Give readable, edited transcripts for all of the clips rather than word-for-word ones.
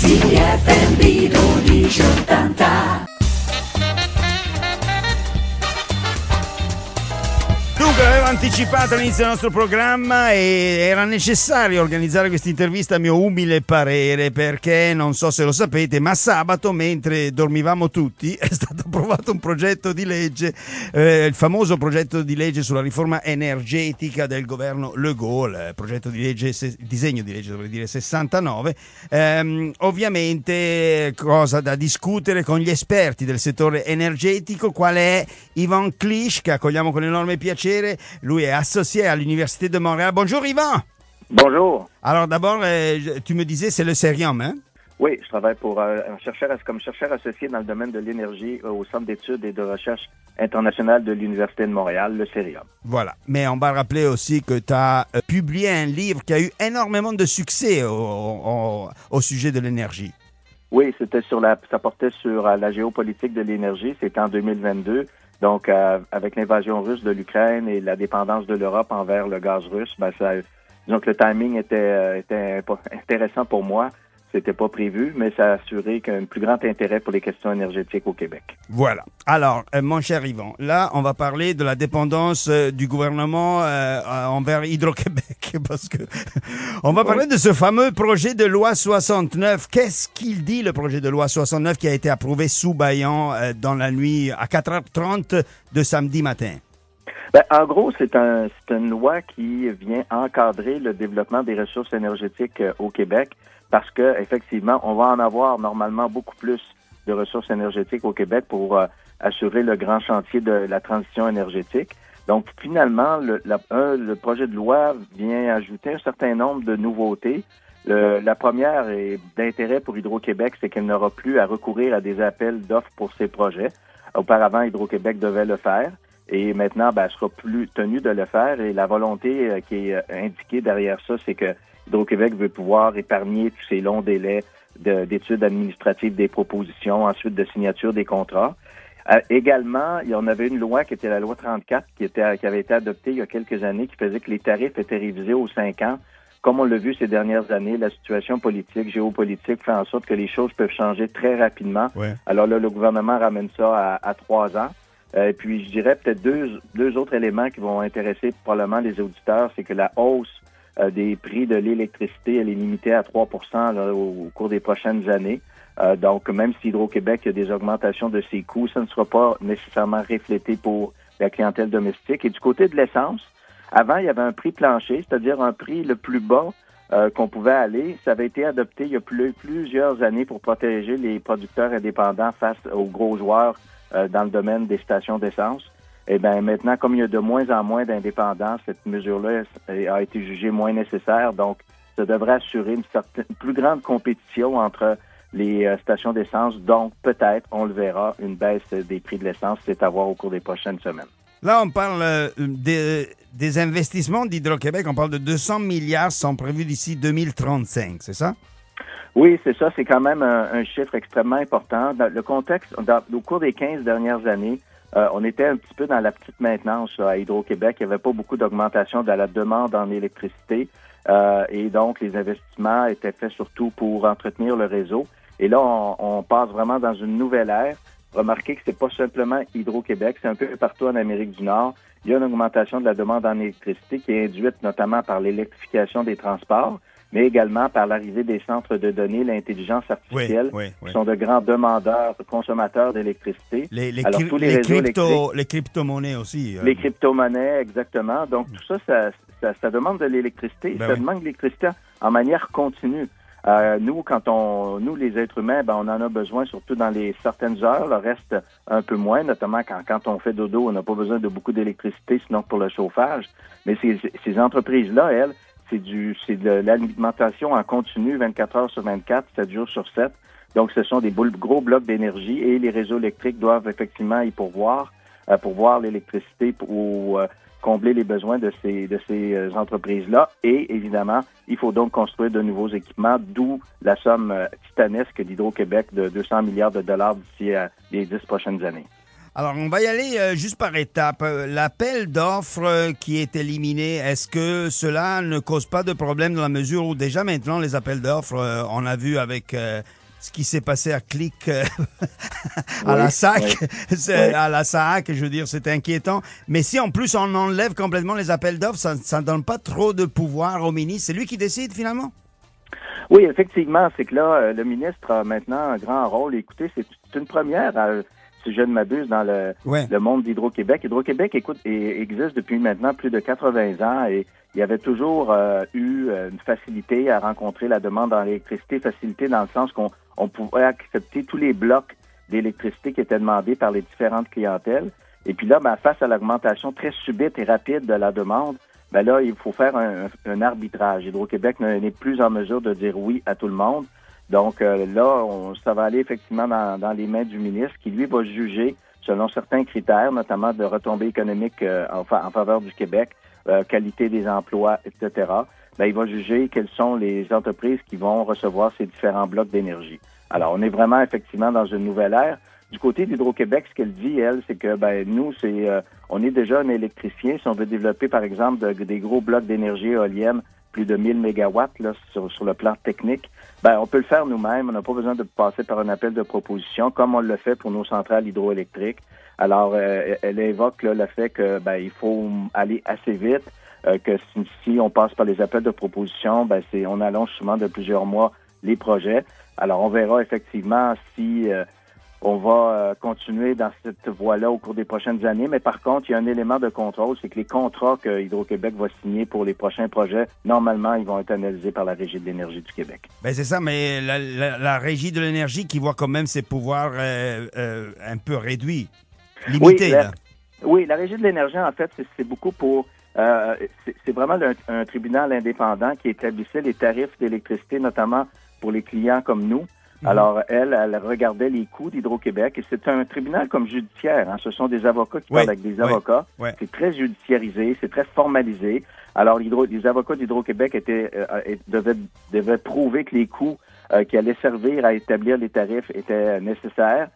CFM 1280. Dunque, l'avevo anticipato all'inizio del nostro programma e era necessario organizzare questa intervista a mio umile parere, perché non so se lo sapete, ma sabato, mentre dormivamo tutti, è stato approvato un progetto di legge, il famoso progetto di legge sulla riforma energetica del governo De Gaulle, progetto di legge, disegno di legge dovrei dire 69, ovviamente cosa da discutere con gli esperti del settore energetico, quale è Yvan Clich, che accogliamo con enorme piacere. Lui est associé à l'Université de Montréal. Bonjour Yvan. Bonjour. Alors d'abord, tu me disais, c'est le Cerium, hein? Oui, je travaille comme chercheur associé dans le domaine de l'énergie au Centre d'études et de recherche internationale de l'Université de Montréal, le Cerium. Voilà, mais on va rappeler aussi que tu as publié un livre qui a eu énormément de succès au sujet de l'énergie. Oui, ça portait sur la géopolitique de l'énergie, c'était en 2022. Donc, avec l'invasion russe de l'Ukraine et la dépendance de l'Europe envers le gaz russe, disons que le timing était intéressant pour moi. C'était pas prévu, mais ça a assuré qu'un plus grand intérêt pour les questions énergétiques au Québec. Voilà. Alors, mon cher Yvan, là, on va parler de la dépendance du gouvernement envers Hydro-Québec, parce que on va parler de ce fameux projet de loi 69. Qu'est-ce qu'il dit, le projet de loi 69 qui a été approuvé sous Baillan dans la nuit à 4h30 de samedi matin? En gros, c'est une loi qui vient encadrer le développement des ressources énergétiques au Québec, parce que effectivement, on va en avoir normalement beaucoup plus de ressources énergétiques au Québec pour assurer le grand chantier de la transition énergétique. Donc, finalement, le projet de loi vient ajouter un certain nombre de nouveautés. La première est d'intérêt pour Hydro-Québec, c'est qu'elle n'aura plus à recourir à des appels d'offres pour ses projets. Auparavant, Hydro-Québec devait le faire. Et maintenant, elle sera plus tenue de le faire. Et la volonté qui est indiquée derrière ça, c'est que Hydro-Québec veut pouvoir épargner tous ces longs délais d'études administratives des propositions, ensuite de signature des contrats. Également, il y en avait une loi qui était la loi 34 qui avait été adoptée il y a quelques années, qui faisait que les tarifs étaient révisés aux 5 ans. Comme on l'a vu ces dernières années, la situation politique, géopolitique fait en sorte que les choses peuvent changer très rapidement. Ouais. Alors là, le gouvernement ramène ça à 3 ans. Et puis, je dirais peut-être deux autres éléments qui vont intéresser probablement les auditeurs, c'est que la hausse des prix de l'électricité, elle est limitée à 3 % au cours des prochaines années. Donc, même si Hydro-Québec a des augmentations de ses coûts, ça ne sera pas nécessairement reflété pour la clientèle domestique. Et du côté de l'essence, avant, il y avait un prix plancher, c'est-à-dire un prix le plus bas qu'on pouvait aller. Ça avait été adopté il y a plusieurs années pour protéger les producteurs indépendants face aux gros joueurs dans le domaine des stations d'essence. Eh bien, maintenant, comme il y a de moins en moins d'indépendants, cette mesure-là a été jugée moins nécessaire. Donc, ça devrait assurer une plus grande compétition entre les stations d'essence. Donc, peut-être, on le verra, une baisse des prix de l'essence, c'est à voir au cours des prochaines semaines. Là, on parle des investissements d'Hydro-Québec. On parle de 200 milliards sont prévus d'ici 2035, c'est ça? Oui, c'est ça. C'est quand même un chiffre extrêmement important. Dans le contexte, au cours des 15 dernières années, on était un petit peu dans la petite maintenance à Hydro-Québec. Il n'y avait pas beaucoup d'augmentation de la demande en électricité. Et donc, les investissements étaient faits surtout pour entretenir le réseau. Et là, on passe vraiment dans une nouvelle ère. Remarquez que c'est pas simplement Hydro-Québec, c'est un peu partout en Amérique du Nord. Il y a une augmentation de la demande en électricité qui est induite notamment par l'électrification des transports, mais également par l'arrivée des centres de données, l'intelligence artificielle, qui sont de grands demandeurs, consommateurs d'électricité. Les crypto-monnaies aussi. Les crypto-monnaies, exactement. Donc, tout ça demande de l'électricité. Ça demande de l'électricité en manière continue. Nous, les êtres humains, on en a besoin surtout dans les certaines heures. Le reste, un peu moins, notamment quand on fait dodo, on n'a pas besoin de beaucoup d'électricité, sinon pour le chauffage. Mais ces entreprises-là, elles, c'est de l'alimentation en continu 24 heures sur 24, 7 jours sur 7. Donc, ce sont des gros blocs d'énergie et les réseaux électriques doivent effectivement y pourvoir l'électricité pour combler les besoins de ces entreprises-là. Et évidemment, il faut donc construire de nouveaux équipements, d'où la somme titanesque d'Hydro-Québec de 200 milliards de dollars d'ici les 10 prochaines années. Alors, on va y aller juste par étapes. L'appel d'offres qui est éliminé, est-ce que cela ne cause pas de problème dans la mesure où déjà maintenant les appels d'offres, on a vu avec ce qui s'est passé à Click à la SAC, à la SAC, je veux dire, c'était inquiétant. Mais si en plus on enlève complètement les appels d'offres, ça ne donne pas trop de pouvoir au ministre. C'est lui qui décide finalement? Oui, effectivement, c'est que là, le ministre a maintenant un grand rôle. Écoutez, c'est une première, si je ne m'abuse, dans le monde d'Hydro-Québec. Hydro-Québec, existe depuis maintenant plus de 80 ans et il y avait toujours eu une facilité à rencontrer la demande en électricité, facilité dans le sens qu'on pouvait accepter tous les blocs d'électricité qui étaient demandés par les différentes clientèles. Et puis là, face à l'augmentation très subite et rapide de la demande, là, il faut faire un arbitrage. Hydro-Québec n'est plus en mesure de dire oui à tout le monde. Donc là, ça va aller effectivement dans les mains du ministre qui, lui, va juger selon certains critères, notamment de retombées économiques en faveur du Québec, qualité des emplois, etc. Il va juger quelles sont les entreprises qui vont recevoir ces différents blocs d'énergie. Alors, on est vraiment effectivement dans une nouvelle ère. Du côté d'Hydro-Québec, ce qu'elle dit, elle, c'est que nous, on est déjà un électricien. Si on veut développer, par exemple, des gros blocs d'énergie éolienne, plus de 1000 mégawatts là, sur le plan technique, on peut le faire nous-mêmes. On n'a pas besoin de passer par un appel de proposition, comme on le fait pour nos centrales hydroélectriques. Alors, elle évoque là, le fait que il faut aller assez vite, que si on passe par les appels de proposition, on allonge souvent de plusieurs mois les projets. Alors, on verra effectivement si on va continuer dans cette voie-là au cours des prochaines années. Mais par contre, il y a un élément de contrôle, c'est que les contrats que Hydro-Québec va signer pour les prochains projets, normalement, ils vont être analysés par la Régie de l'énergie du Québec. C'est ça, mais la Régie de l'énergie qui voit quand même ses pouvoirs un peu réduits, limités. Oui, la Régie de l'énergie, en fait, c'est beaucoup pour... c'est vraiment un tribunal indépendant qui établissait les tarifs d'électricité, notamment pour les clients comme nous. Alors, elle regardait les coûts d'Hydro-Québec et c'est un tribunal comme judiciaire. Ce sont des avocats qui parlent avec des avocats. C'est très judiciarisé, c'est très formalisé. Alors, les avocats d'Hydro-Québec devaient prouver que les coûts qui allaient servir à établir les tarifs étaient nécessaires.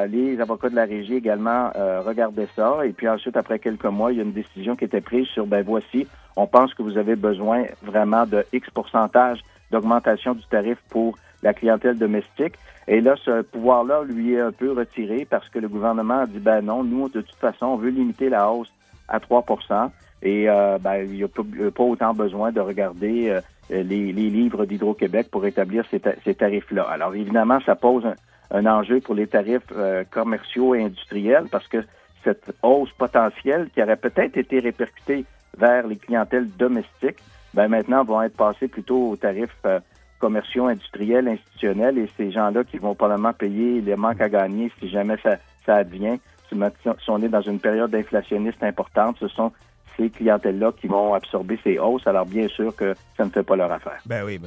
Les avocats de la Régie également regardaient ça. Et puis ensuite, après quelques mois, il y a une décision qui était prise sur, voici, on pense que vous avez besoin vraiment de X pourcentage d'augmentation du tarif pour la clientèle domestique. Et là, ce pouvoir-là lui est un peu retiré parce que le gouvernement a dit, non, nous, de toute façon, on veut limiter la hausse à 3 et il n'y a pas autant besoin de regarder les livres d'Hydro-Québec pour établir ces tarifs-là. Alors, évidemment, ça pose un enjeu pour les tarifs commerciaux et industriels parce que cette hausse potentielle qui aurait peut-être été répercutée vers les clientèles domestiques, maintenant vont être passées plutôt aux tarifs commerciaux, industriels, institutionnels, et ces gens-là qui vont probablement payer les manques à gagner si jamais ça advient. Si on est dans une période inflationniste importante, ce sont ces clientèles-là qui vont absorber ces hausses. Alors, bien sûr que ça ne fait pas leur affaire. Oui.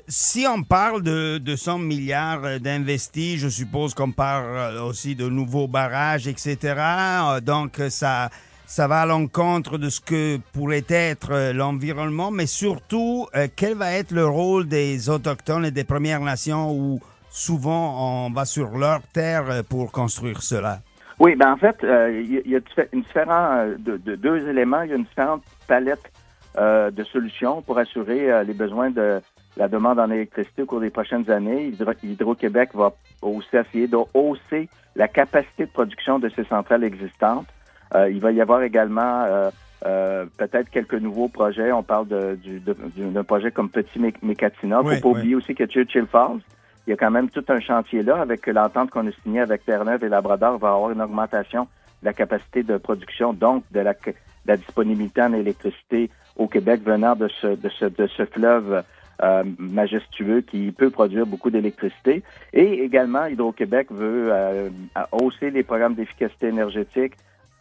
Si on parle de 100 milliards d'investis, je suppose qu'on parle aussi de nouveaux barrages, etc. Donc, ça va à l'encontre de ce que pourrait être l'environnement, mais surtout, quel va être le rôle des Autochtones et des Premières Nations où souvent on va sur leur terre pour construire cela? Oui, en fait, il y a deux éléments. Il y a une différente palette de solutions pour assurer les besoins de la demande en électricité au cours des prochaines années. Hydro-Québec va aussi essayer de hausser la capacité de production de ses centrales existantes. Il va y avoir également peut-être quelques nouveaux projets. On parle d'un projet comme Petit Mécatina. Il ne faut pas oublier aussi que Churchill Falls, il y a quand même tout un chantier là avec l'entente qu'on a signée avec Terre-Neuve et Labrador. Il va y avoir une augmentation de la capacité de production, donc de la disponibilité en électricité au Québec venant de ce fleuve majestueux qui peut produire beaucoup d'électricité. Et également, Hydro-Québec veut hausser les programmes d'efficacité énergétique,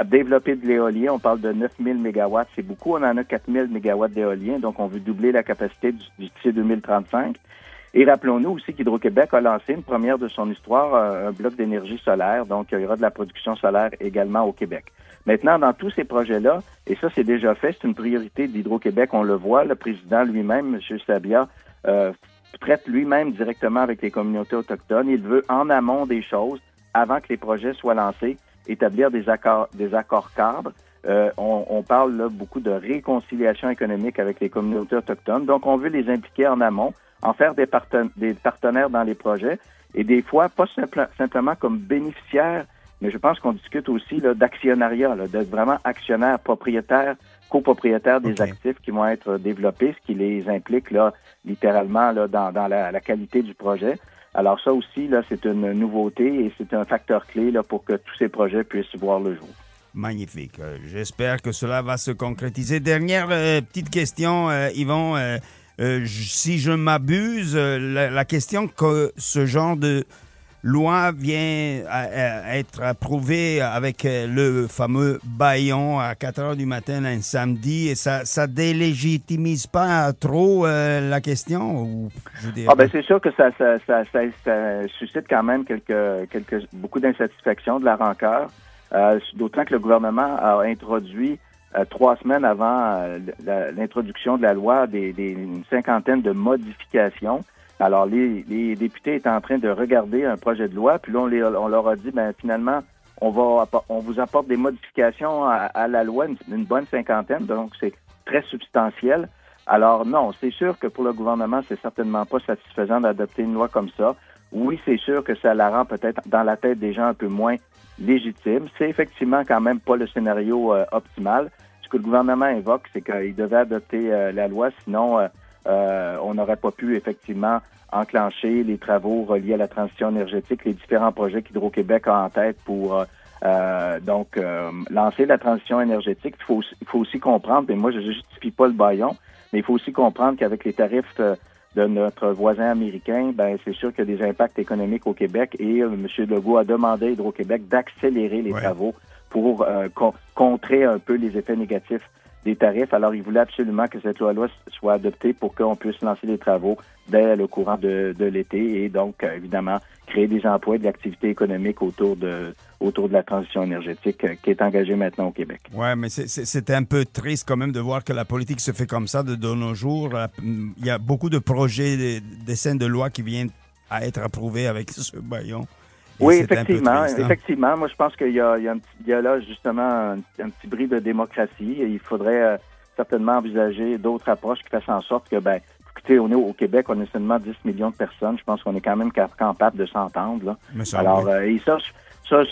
développer de l'éolien. On parle de 9000 mégawatts, c'est beaucoup. On en a 4000 mégawatts d'éolien, donc on veut doubler la capacité d'ici 2035. Et rappelons-nous aussi qu'Hydro-Québec a lancé une première de son histoire, un bloc d'énergie solaire, donc il y aura de la production solaire également au Québec. Maintenant, dans tous ces projets-là, et ça c'est déjà fait, c'est une priorité d'Hydro-Québec, on le voit, le président lui-même, M. Sabia, traite lui-même directement avec les communautés autochtones. Il veut en amont des choses avant que les projets soient lancés, établir des accords cadres. On parle là beaucoup de réconciliation économique avec les communautés autochtones. Donc, on veut les impliquer en amont, en faire des partenaires dans les projets et des fois, pas simplement comme bénéficiaires, mais je pense qu'on discute aussi là, d'actionnariat, là, d'être vraiment actionnaire, propriétaire, copropriétaire des actifs qui vont être développés, ce qui les implique là littéralement là, dans la qualité du projet. Alors ça aussi, là, c'est une nouveauté et c'est un facteur clé là, pour que tous ces projets puissent voir le jour. Magnifique. J'espère que cela va se concrétiser. Dernière petite question, Yvon. Si je m'abuse, la question que ce genre de loi vient à être approuvée avec le fameux bâillon à 4 heures du matin un samedi, et ça délégitimise pas trop la question? Ou, je dirais... c'est sûr que ça suscite quand même beaucoup d'insatisfaction, de la rancœur. D'autant que le gouvernement a introduit 3 semaines avant l'introduction de la loi une cinquantaine de modifications. Alors, les députés étaient en train de regarder un projet de loi, puis là, on leur a dit, finalement, on vous apporte des modifications à la loi, une bonne cinquantaine, donc c'est très substantiel. Alors, non, c'est sûr que pour le gouvernement, c'est certainement pas satisfaisant d'adopter une loi comme ça. Oui, c'est sûr que ça la rend peut-être dans la tête des gens un peu moins légitime. C'est effectivement quand même pas le scénario optimal. Ce que le gouvernement invoque, c'est qu'il devait adopter la loi, sinon on n'aurait pas pu effectivement enclencher les travaux reliés à la transition énergétique, les différents projets qu'Hydro-Québec a en tête pour lancer la transition énergétique. Il faut aussi comprendre, et moi je ne justifie pas le bâillon, mais il faut aussi comprendre qu'avec les tarifs de notre voisin américain, c'est sûr qu'il y a des impacts économiques au Québec et M. Legault a demandé à Hydro-Québec d'accélérer les travaux pour contrer un peu les effets négatifs des tarifs. Alors, il voulait absolument que cette loi soit adoptée pour qu'on puisse lancer les travaux dès le courant de l'été et donc, évidemment, créer des emplois et de l'activité économique autour de la transition énergétique qui est engagée maintenant au Québec. Oui, mais c'est un peu triste quand même de voir que la politique se fait comme ça de nos jours. Il y a beaucoup de projets, des scènes de loi qui viennent à être approuvés avec ce bâillon. Oui, effectivement. Effectivement. Moi, je pense qu'il y a là justement un petit bris de démocratie. Et il faudrait certainement envisager d'autres approches qui fassent en sorte que, écoutez, on est au Québec, on est seulement 10 millions de personnes. Je pense qu'on est quand même capable de s'entendre. Là. Alors, et ça,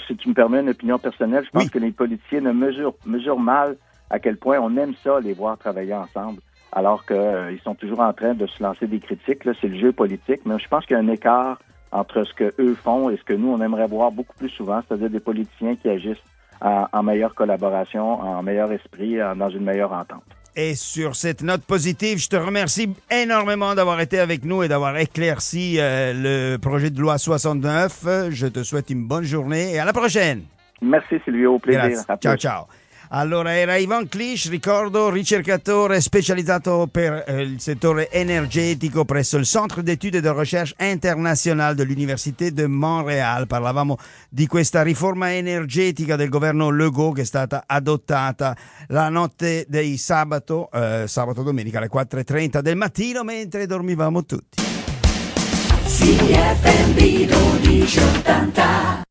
si tu me permets une opinion personnelle, je pense que les politiciens ne mesurent mal à quel point on aime ça, les voir travailler ensemble, alors qu'ils sont toujours en train de se lancer des critiques. Là, c'est le jeu politique. Mais je pense qu'il y a un écart entre ce qu'eux font et ce que nous, on aimerait voir beaucoup plus souvent, c'est-à-dire des politiciens qui agissent en meilleure collaboration, en meilleur esprit, dans une meilleure entente. Et sur cette note positive, je te remercie énormément d'avoir été avec nous et d'avoir éclairci le projet de loi 69. Je te souhaite une bonne journée et à la prochaine. Merci Silvio, au plaisir. Ciao. Allora, era Yvon Clich, ricordo, ricercatore specializzato per il settore energetico presso il Centre d'études et de recherche internazionale dell'Université de Montréal. Parlavamo di questa riforma energetica del governo Legault che è stata adottata la notte di sabato domenica alle 4:30 del mattino mentre dormivamo tutti. CFM 1280